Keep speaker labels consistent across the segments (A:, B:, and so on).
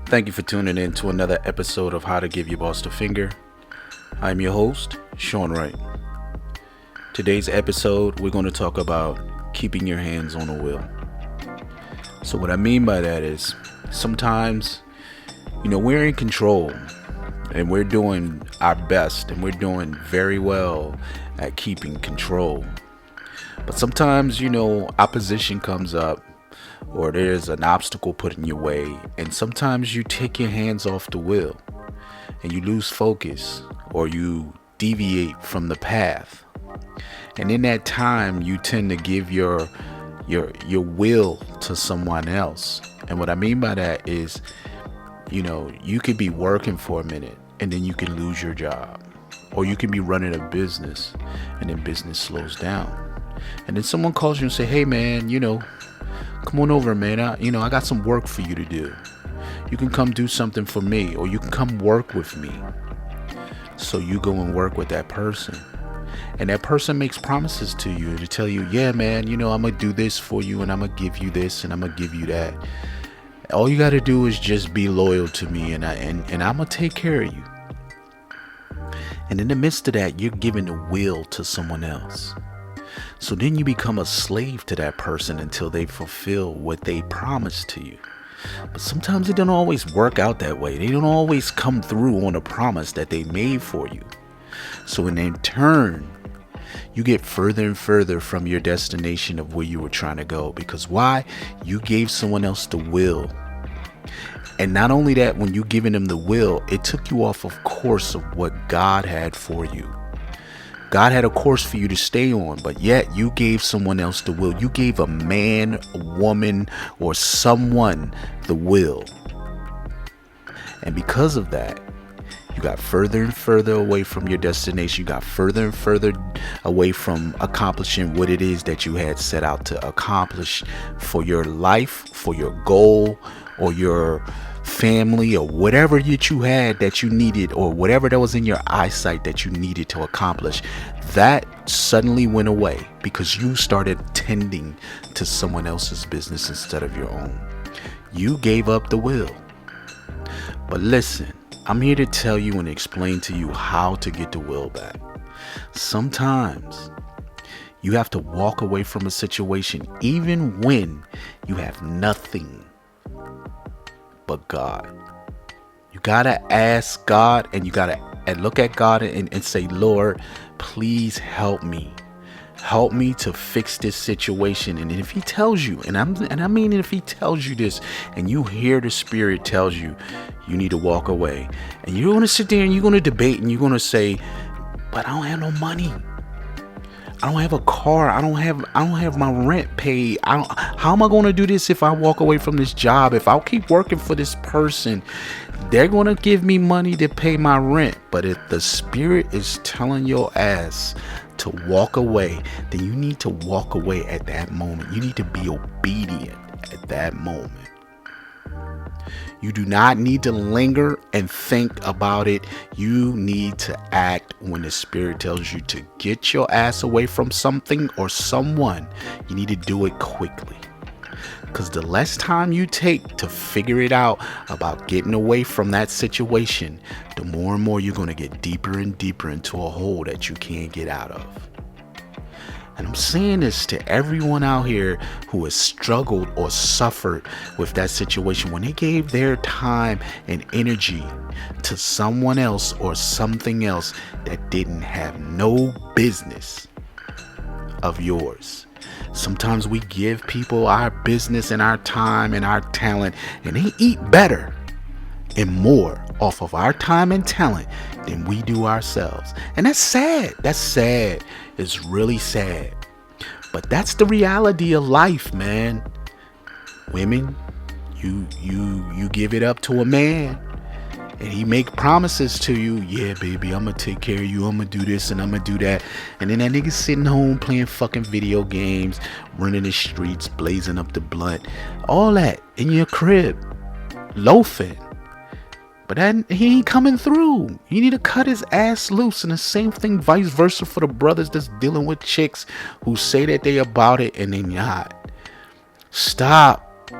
A: Thank you for tuning in to another episode of How to Give Your Boss the Finger. I'm your host, Sean Wright. Today's episode, we're going to talk about keeping your hands on the wheel. So what I mean by that is sometimes, we're in control and we're doing our best and we're doing very well at keeping control. But sometimes, opposition comes up or there's an obstacle put in your way, and sometimes you take your hands off the wheel and you lose focus or you deviate from the path. And in that time, you tend to give your will to someone else. And what I mean by that is, you could be working for a minute and then you can lose your job, or you can be running a business and then business slows down. And then someone calls you and say, "Hey man, come on over, man. I got some work for you to do. You can come do something for me, or you can come work with me." So you go and work with that person. And that person makes promises to you to tell you, "Yeah, man, I'm going to do this for you, and I'm going to give you this, and I'm going to give you that. All you got to do is just be loyal to me, and I'm going to take care of you." And in the midst of that, you're giving the will to someone else. So then you become a slave to that person until they fulfill what they promised to you. But sometimes it don't always work out that way. They don't always come through on a promise that they made for you. So in turn, you get further and further from your destination of where you were trying to go. Because why? You gave someone else the will. And not only that, when you giving them the will, it took you off of course of what God had for you. God had a course for you to stay on, but yet you gave someone else the will. You gave a man, a woman, or someone the will. And because of that, you got further and further away from your destination. You got further and further away from accomplishing what it is that you had set out to accomplish for your life, for your goal, or your family, or whatever that you had that you needed, or whatever that was in your eyesight that you needed to accomplish. That suddenly went away because you started tending to someone else's business instead of your own. You gave up the will. But listen, I'm here to tell you and explain to you how to get the will back. Sometimes you have to walk away from a situation even when you have nothing but God. You gotta ask God, and you gotta look at God and say, "Lord, please help me. Help me to fix this situation." And if he tells you, and I mean if he tells you this, and you hear the Spirit tells you, you need to walk away, and you're gonna sit there and you're gonna debate and you're gonna say, "But I don't have no money. I don't have a car. I don't have my rent paid. How am I going to do this if I walk away from this job? If I'll keep working for this person, they're going to give me money to pay my rent." But if the Spirit is telling your ass to walk away, then you need to walk away at that moment. You need to be obedient at that moment. You do not need to linger and think about it. You need to act when the Spirit tells you to get your ass away from something or someone. You need to do it quickly. Because the less time you take to figure it out about getting away from that situation, the more and more you're going to get deeper and deeper into a hole that you can't get out of. And I'm saying this to everyone out here who has struggled or suffered with that situation when they gave their time and energy to someone else or something else that didn't have no business of yours. Sometimes we give people our business and our time and our talent, and they eat better and more off of our time and talent than we do ourselves. And that's sad. That's sad. It's really sad. But that's the reality of life, man. Women, you give it up to a man and he make promises to you. "Yeah, baby, I'm gonna take care of you. I'm gonna do this and I'm gonna do that." And then that nigga sitting home playing fucking video games, running the streets, blazing up the blunt, all that in your crib, loafing. But that he ain't coming through. You need to cut his ass loose. And the same thing vice versa for the brothers that's dealing with chicks who say that they about it and they not. Stop.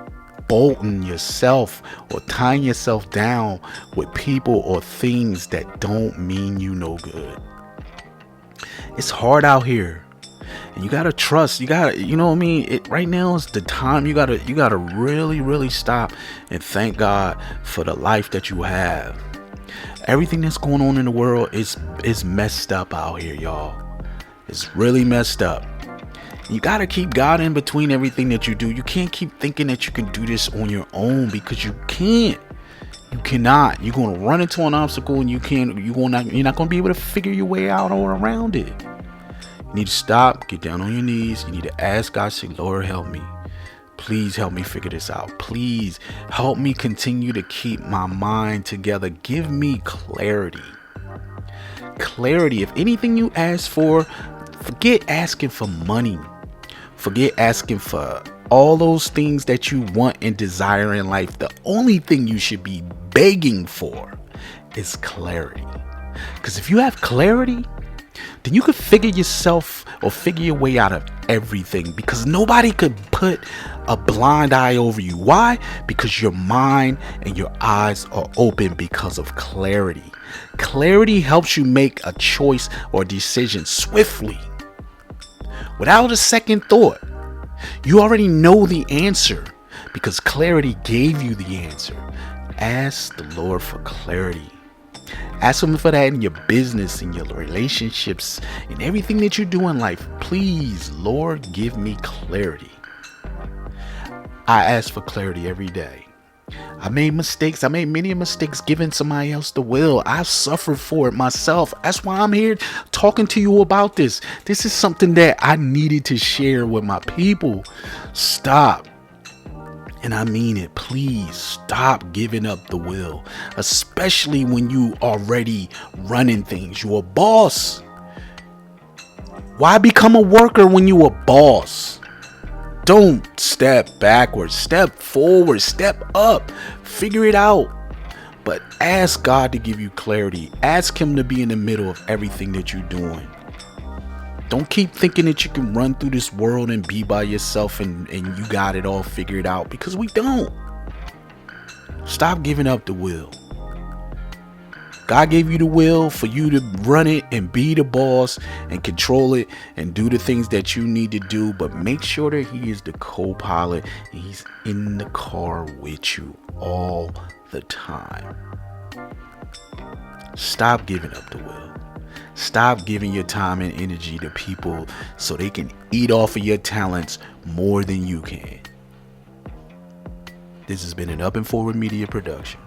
A: bolting yourself or tying yourself down with people or things that don't mean you no good. It's hard out here. And you gotta trust. You know what I mean? Right now is the time. You gotta really, really stop and thank God for the life that you have. Everything that's going on in the world is messed up out here, y'all. It's really messed up. You gotta keep God in between everything that you do. You can't keep thinking that you can do this on your own, because you can't. You cannot. You're gonna run into an obstacle and you're not gonna be able to figure your way out or around it. You need to stop, get down on your knees. You need to ask God, say, Lord, help me. Please help me figure this out. Please help me continue to keep my mind together. Give me clarity. Clarity. If anything you ask for, forget asking for money. Forget asking for all those things that you want and desire in life. The only thing you should be begging for is clarity. Because if you have clarity, then you could figure yourself or figure your way out of everything, because nobody could put a blind eye over you. Why? Because your mind and your eyes are open because of clarity. Clarity helps you make a choice or decision swiftly, without a second thought. You already know the answer because clarity gave you the answer. Ask the Lord for clarity. Ask Him for that in your business, in your relationships, in everything that you do in life. Please, Lord, give me clarity. I ask for clarity every day. I made mistakes. I made many mistakes giving somebody else the will. I suffered for it myself. That's why I'm here talking to you about this. This is something that I needed to share with my people. Stop. And I mean it. Please stop giving up the will, especially when you already running things. You're a boss. Why become a worker when you a boss? Don't step backwards, step forward, step up, figure it out. But ask God to give you clarity. Ask Him to be in the middle of everything that you're doing. Don't keep thinking that you can run through this world and be by yourself and you got it all figured out, because we don't. Stop giving up the will. God gave you the will for you to run it and be the boss and control it and do the things that you need to do, but make sure that He is the co-pilot and He's in the car with you all the time. Stop giving up the will. Stop giving your time and energy to people so they can eat off of your talents more than you can. This has been an Up and Forward Media production.